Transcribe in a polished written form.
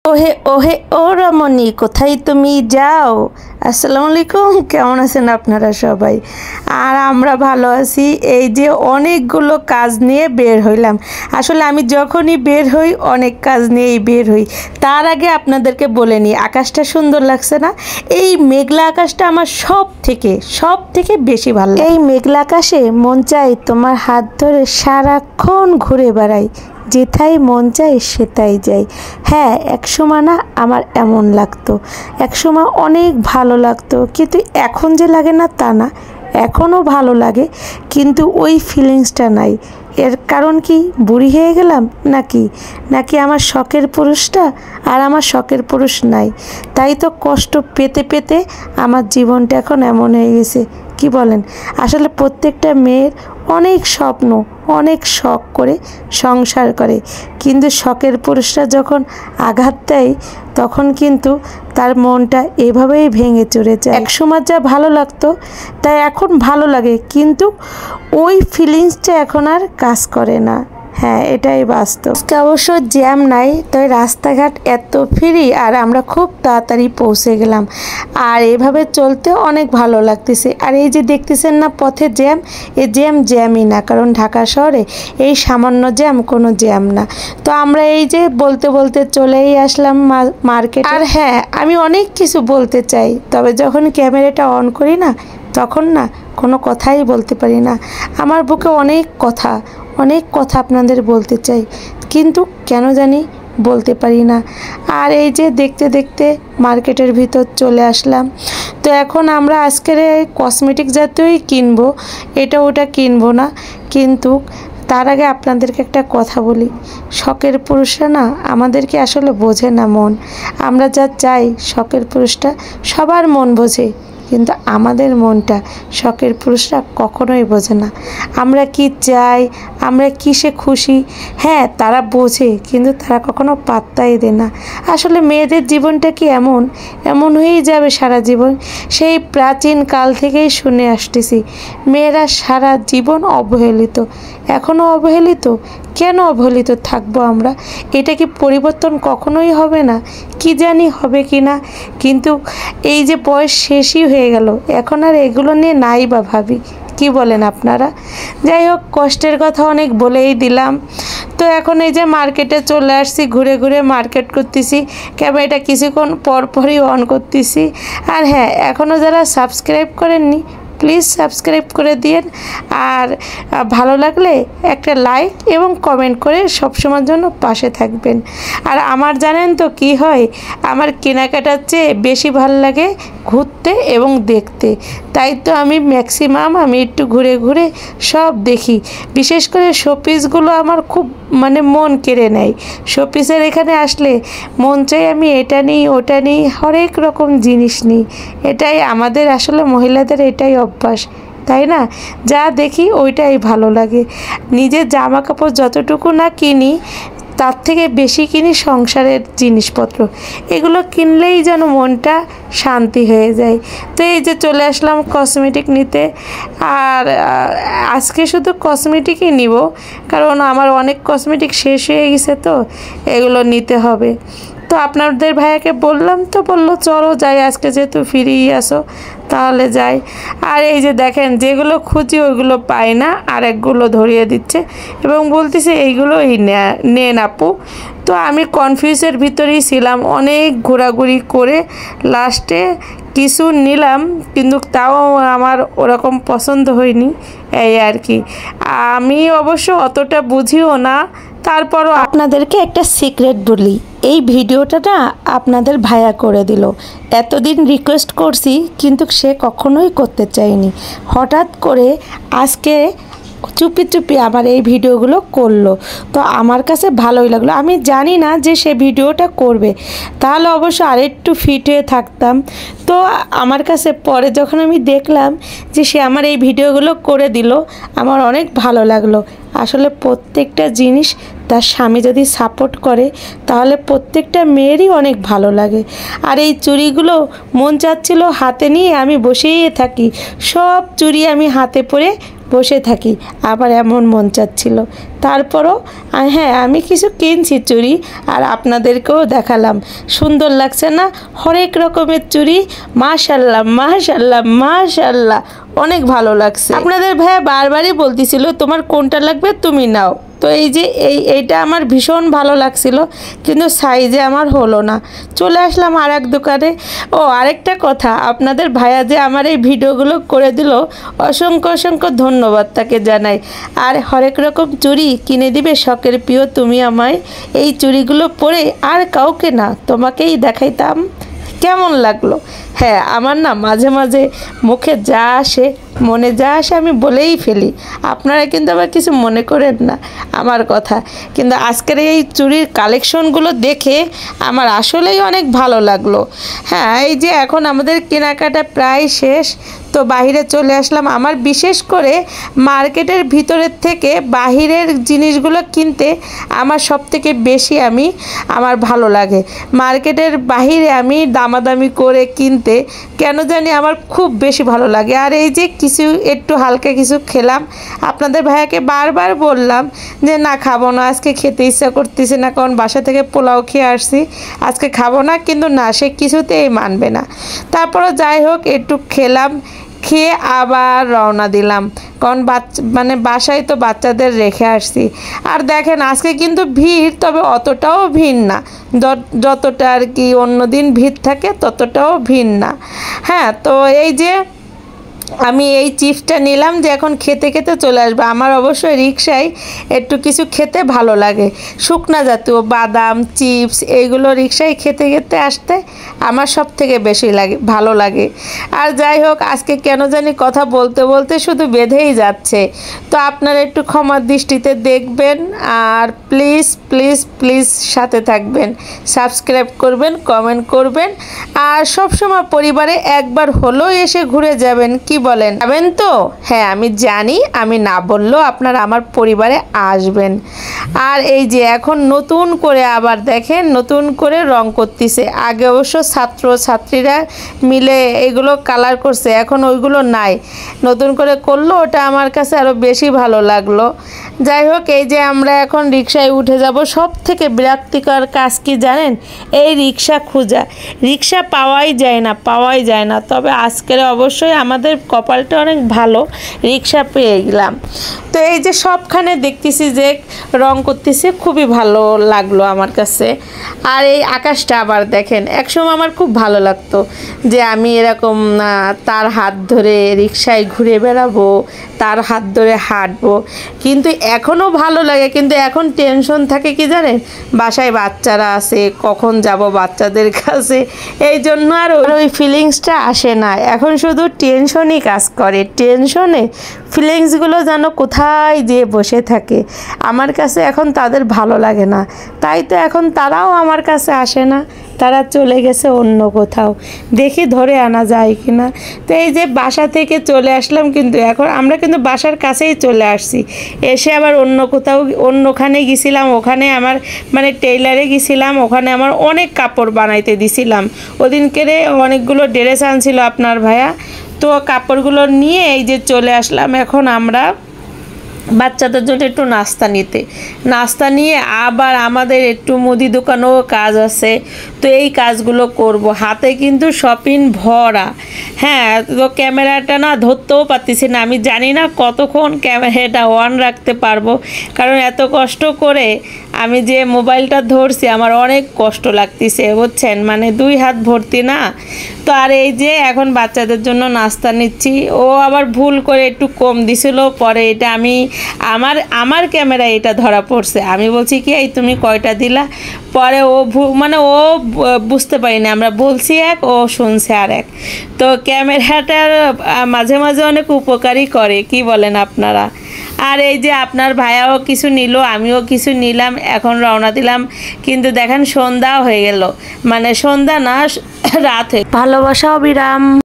ওহে ওহে ও রমণী, কোথায় তুমি যাও? আসসালামু আলাইকুম, কেমন আছেন আপনারা সবাই? আর আমরা ভালো আছি। এই যে অনেকগুলো কাজ নিয়ে বের হইলাম। আসলে আমি যখনই বের হই অনেক কাজ নিয়েই বের হই। তার আগে আপনাদেরকে বলে নিই, আকাশটা সুন্দর লাগছে না? এই মেঘলা আকাশটা আমার সব থেকে বেশি ভালো লাগে। এই মেঘলা আকাশে মন চাই তোমার হাত ধরে সারাক্ষণ ঘুরে বেড়াই, যেথায় মন চায় সেটাই যাই। হ্যাঁ, একসময় না আমার এমন লাগতো, একসময় অনেক ভালো লাগতো, কিন্তু এখন যে লাগে না তা না, এখনও ভালো লাগে, কিন্তু ওই ফিলিংসটা নাই। এর কারণ কি, বুড়ি হয়ে গেলাম নাকি আমার শখের পুরুষটা আর আমার শখের পুরুষ নাই, তাই তো কষ্ট পেতে পেতে আমার জীবনটা এখন এমন হয়ে গেছে। কি বলেন? আসলে প্রত্যেকটা মেয়ের অনেক স্বপ্ন, অনেক শখ করে সংসার করে, কিন্তু শখের পুরুষরা যখন আঘাত দেয় তখন কিন্তু তার মনটা এভাবেই ভেঙে চড়ে যায়। একসময় যা ভালো লাগতো তাই এখন ভালো লাগে, কিন্তু ওই ফিলিংসটা এখন আর কাজ করে না। হ্যাঁ, এটাই বাস্তব। অবশ্য জ্যাম নাই, তাই রাস্তাঘাট এত ফ্রি আর আমরা খুব তাড়াতাড়ি পৌঁছে গেলাম। আর এভাবে চলতে অনেক ভালো লাগতেছে। আর এই যে দেখতেছেন না পথে জ্যাম, এই জ্যামই না, কারণ ঢাকা শহরে এই সামান্য জ্যাম কোনো জ্যাম না। তো আমরা এই যে বলতে বলতে চলেই আসলাম মার্কেট। আর হ্যাঁ, আমি অনেক কিছু বলতে চাই, তবে যখন ক্যামেরাটা অন করি না তখন না কোনো কথাই বলতে পারি না। আমার বুকে অনেক কথা আপনাদের বলতে চাই, কিন্তু কেন জানি বলতে পারি না। আর এই যে দেখতে দেখতে মার্কেটের ভিতর চলে আসলাম। তো এখন আমরা আজকের কসমেটিক জাতীয়ই কিনবো, এটা ওটা কিনবো না। কিন্তু তার আগে আপনাদেরকে একটা কথা বলি, শখের পুরুষরা না আমাদেরকে আসলে বোঝে না মন। আমরা যা চাই শখের পুরুষটা সবার মন বোঝে, কিন্তু আমাদের মনটা শখের পুরুষরা কখনোই বোঝে না। আমরা কি চাই, আমরা কিসে খুশি, হ্যাঁ তারা বোঝে, কিন্তু তারা কখনো পাত্তাই দেয় না। আসলে মেয়েদের জীবনটা কি এমন হয়েই যাবে সারা জীবন। সেই প্রাচীন কাল থেকেই শুনে আসতেছি মেয়েরা সারা জীবন অবহেলিত, এখনও অবহেলিত। কেন অবহেলিত থাকবো আমরা? এটা কি পরিবর্তন কখনোই হবে না? কি জানি হবে কি না, কিন্তু এই যে বয়স শেষই হয়ে গেল, এখন আর এগুলো নিয়ে নাই বা ভাবি। কি বলেন আপনারা? যাই হোক, কষ্টের কথা অনেক বলেই দিলাম। তো এখন এই যে মার্কেটে চলে আসছি, ঘুরে ঘুরে মার্কেট করতেছি, ক্যামেরাটা কিছুক্ষণ পরপরই অন করতেছি। আর হ্যাঁ, এখনও যারা সাবস্ক্রাইব করেননি প্লিজ সাবস্ক্রাইব করে দিন। আর ভালো লাগলে একটা লাইক এবং কমেন্ট করে সবসময়ের জন্য পাশে থাকবেন। আর আমার জানেন তো কি হয়, আমার কেনাকাটার চেয়ে বেশি ভালো লাগে ঘুরতে এবং দেখতে। তাই তো আমি ম্যাক্সিমাম একটু ঘুরে ঘুরে সব দেখি। বিশেষ করে শোপিসগুলো আমার খুব মন কেড়ে নেয়। শোপিসের এখানে আসলে মন চাই আমি এটা নিই ওটা নিই, হরেক রকম জিনিস নিই। এটাই আমাদের আসলে মহিলাদের এটাই অভ্যাস, তাই না? যা দেখি ওইটাই ভালো লাগে। নিজের জামা কাপড় যতটুকু না কিনি তার থেকে বেশি কিনি সংসারের জিনিসপত্র। এগুলো কিনলেই যেন মনটা শান্তি হয়ে যায়। তো এই যে চলে আসলাম কসমেটিক নিতে। আর আজকে শুধু কসমেটিকই নিব, কারণ আমার অনেক কসমেটিক শেষ হয়ে গেছে, তো এগুলো নিতে হবে। তো আপনাদের ভাইয়াকে বললাম, তো বললো চলো যাই, আজকে যেহেতু ফিরেই আসো তাহলে যাই। আর এই যে দেখেন, যেগুলো খুঁজি ওইগুলো পাই না, আর একগুলো ধরিয়ে দিচ্ছে এবং বলতেছে এইগুলোই নেন আপু। তো আমি কনফিউজের ভিতরেই ছিলাম, অনেক ঘোরাঘুরি করে লাস্টে কিছু নিলাম, কিন্তু তাও আমার ওরকম পছন্দ হয়নি, এই আর কি। আমি অবশ্য অতটা বুঝিও না, তারপরও আপনাদেরকে একটা সিক্রেট বলি, এই ভিডিওটা না আপনাদের ভাইয়া করে দিল। এতদিন রিকোয়েস্ট করছি কিন্তু সে কখনোই করতে চায়নি, হঠাৎ করে আজকে চুপি চুপি আবার এই ভিডিওগুলো করলো। তো আমার কাছে ভালোই লাগলো। আমি জানি না যে সে ভিডিওটা করবে, তাহলে অবশ্য আরেকটু ফিট হয়ে থাকতাম। তো আমার কাছে পরে যখন আমি দেখলাম যে সে আমার এই ভিডিওগুলো করে দিল, আমার অনেক ভালো লাগলো। আসলে প্রত্যেকটা জিনিস তার স্বামী যদি সাপোর্ট করে তাহলে প্রত্যেকটা মেয়েরই অনেক ভালো লাগে। আর এই চুড়িগুলো মন চাচ্ছিল হাতে নিয়ে আমি বসেই থাকি, সব চুড়ি আমি হাতে পরে বসে থাকি, আবার এমন মন চাচ্ছিল। তারপরও হ্যাঁ, আমি কিছু কিনছি চুড়ি, আর আপনাদেরকেও দেখালাম। সুন্দর লাগছে না? হরেক রকমের চুড়ি, মাশাল্লাহ মাশাল্লাহ মাশাল্লাহ, অনেক ভালো লাগছে। আপনাদের ভাইয়া বারবারই বলতেছিল তোমার কোনটা লাগবে তুমি নাও। তো এই যে এইটা আমার ভীষণ ভালো লাগছিল, কিন্তু সাইজে আমার হলো না। চলে আসলাম আর এক দোকানে। ও আরেকটা কথা, আপনাদের ভাইয়া যে আমার এই ভিডিওগুলো করে দিল, অসংখ্য অসংখ্য ধন্যবাদ তাকে জানাই। আর হরেক রকম চুড়ি কিনে দিবে শখের প্রিয় তুমি আমায়। এই চুড়িগুলো পরে আর কাউকে না, তোমাকেই দেখাইতাম। কেমন লাগলো? হ্যাঁ, আমার না মাঝে মাঝে মুখে যা আসে, মনে যা আসে আমি বলেই ফেলি। আপনারা কিন্তু আবার কিছু মনে করেন না আমার কথা। কিন্তু আজকের এই চুড়ির কালেকশনগুলো দেখে আমার আসলেই অনেক ভালো লাগলো। হ্যাঁ, এই যে এখন আমাদের কেনাকাটা প্রায় শেষ, তো বাহিরে চলে আসলাম। আমার বিশেষ করে মার্কেটের ভিতরের থেকে বাহিরের জিনিসগুলো কিনতে আমার সবথেকে বেশি আমার ভালো লাগে। মার্কেটের বাহিরে আমি দামাদামি করে কিনতে কেন জানি আমার খুব বেশি ভালো লাগে। আর এই যে কিছু একটু হালকা কিছু খেলাম, আপনাদের ভাইয়াকে বারবার বললাম যে না খাবো না, আজকে খেতে ইচ্ছা করতেছে না, কারণ বাসা থেকে পোলাও খেয়ে আসছি, আজকে খাবো না। কিন্তু না, সে কিছুতেই মানবে না। তারপরও যাই হোক একটু খেলাম, খেয়ে আবার রওনা দিলাম, কারণ বাসায় তো বাচ্চাদের রেখে আসছি। আর দেখেন আজকে কিন্তু ভিড়, তবে অতটাও ভিড় না, যতটা আর কি অন্যদিন ভিড় থাকে ততটাও ভিড় না। হ্যাঁ, তো এই যে আমি এই চিপসটা নিলাম যে এখন খেতে খেতে চলে আসবে। আমার অবশ্যই রিকশায় একটু কিছু খেতে ভালো লাগে, শুকনা জাতীয় বাদাম চিপস, এইগুলো রিকশায় খেতে খেতে আসতে আমার সব থেকে বেশি ভালো লাগে। আর যাই হোক, আজকে কেন জানি কথা বলতে বলতে শুধু বেঁধেই যাচ্ছে, তো আপনারা একটু ক্ষমার দৃষ্টিতে দেখবেন। আর প্লিজ প্লিজ প্লিজ সাথে থাকবেন, সাবস্ক্রাইব করবেন, কমেন্ট করবেন, আর সবসময় পরিবারে একবার হলেও এসে ঘুরে যাবেন। কি বলেন, যাবেন তো? হ্যাঁ, আমি জানি, আমি না বললেও আপনারা আমার পরিবারে আসবেন। আর এই যে এখন নতুন করে আবার দেখেন নতুন করে রং করতেছে। আগে অবশ্য ছাত্র ছাত্রীরা মিলে এগুলো কালার করছে, এখন ওইগুলো নাই, নতুন করে করলো, ওটা আমার কাছে আরও বেশি ভালো লাগলো। যাই হোক, এই যে আমরা এখন রিকশায় উঠে যাব। সব থেকে বিরক্তিকর কাজ কি জানেন? এই রিকশা খোঁজা। রিকশা পাওয়াই যায় না। তবে আজকের অবশ্যই আমাদের কপালটা অনেক ভালো, রিকশা পেয়ে গেলাম। তো এই যে সবখানে দেখতেছি যে রং করতেছে, খুবই ভালো লাগলো আমার কাছে। আর এই আকাশটা আবার দেখেন, একসময় আমার খুব ভালো লাগতো যে আমি এরকম তার হাত ধরে রিকশায় ঘুরে বেড়াবো, তার হাত ধরে হাঁটবো, কিন্তু এখনও ভালো লাগে। কিন্তু এখন টেনশন থাকে কি জানেন, বাসায় বাচ্চারা আছে, কখন যাব বাচ্চাদের কাছে, এই জন্য আর ওই ফিলিংসটা আসে না। এখন শুধু টেনশনই কাজ করে, টেনশনে ফিলিংসগুলো যেন কোথায় যেয়ে বসে থাকে। আমার কাছে এখন তাদের ভালো লাগে না, তাই তো এখন তারাও আমার কাছে আসে না, তারা চলে গেছে অন্য কোথাও, দেখি ধরে আনা যায় কি না। তো এই যে বাসা থেকে চলে আসলাম, কিন্তু এখন আমরা কিন্তু বাসার কাছেই চলে আসছি। এসে আবার অন্যখানে গেছিলাম, ওখানে আমার টেইলারে গেছিলাম, ওখানে আমার অনেক কাপড় বানাইতে দিছিলাম। ওদিনকে অনেকগুলো ড্রেস আনছিল আপনার ভাইয়া, তো কাপড়গুলো নিয়ে এই যে চলে আসলাম এখন আমরা বাচ্চাদের জন্য একটু নাস্তা নিয়ে আবার আমাদের একটু মুদি দোকানেও কাজ আছে, তো এই কাজগুলো করব। হাতে কিন্তু শপিং ভরা। হ্যাঁ, তো ক্যামেরাটা না ধরতেও পারতেছি না, আমি জানি না কতক্ষণ ক্যামেরাটা অন রাখতে পারবো, কারণ এত কষ্ট করে আমি যে মোবাইলটা ধরছি আমার অনেক কষ্ট লাগতেছে, বুঝছেন, 2 হাত ভর্তি না। তো আর এই যে এখন বাচ্চাদের জন্য নাস্তা নিচ্ছি। ও আবার ভুল করে একটু কম দিছিল, পরে এটা আমার ক্যামেরায় এটা ধরা পড়ছে। আমি বলছি কি এই তুমি কয়টা দিলা, পরে ও ও বুঝতে পারিনি, আমরা বলছি এক, ও শুনছে আর এক। তো ক্যামেরাটার মাঝে মাঝে অনেক উপকারী করে, কি বলেন আপনারা? আর এই যে আপনার ভাইয়াও কিছু নিল, আমিও কিছু নিলাম, এখন রওনা দিলাম। কিন্তু দেখেন সন্ধ্যা হয়ে গেল, সন্ধ্যা না রাত হয়ে, ভালোবাসা অবিরাম।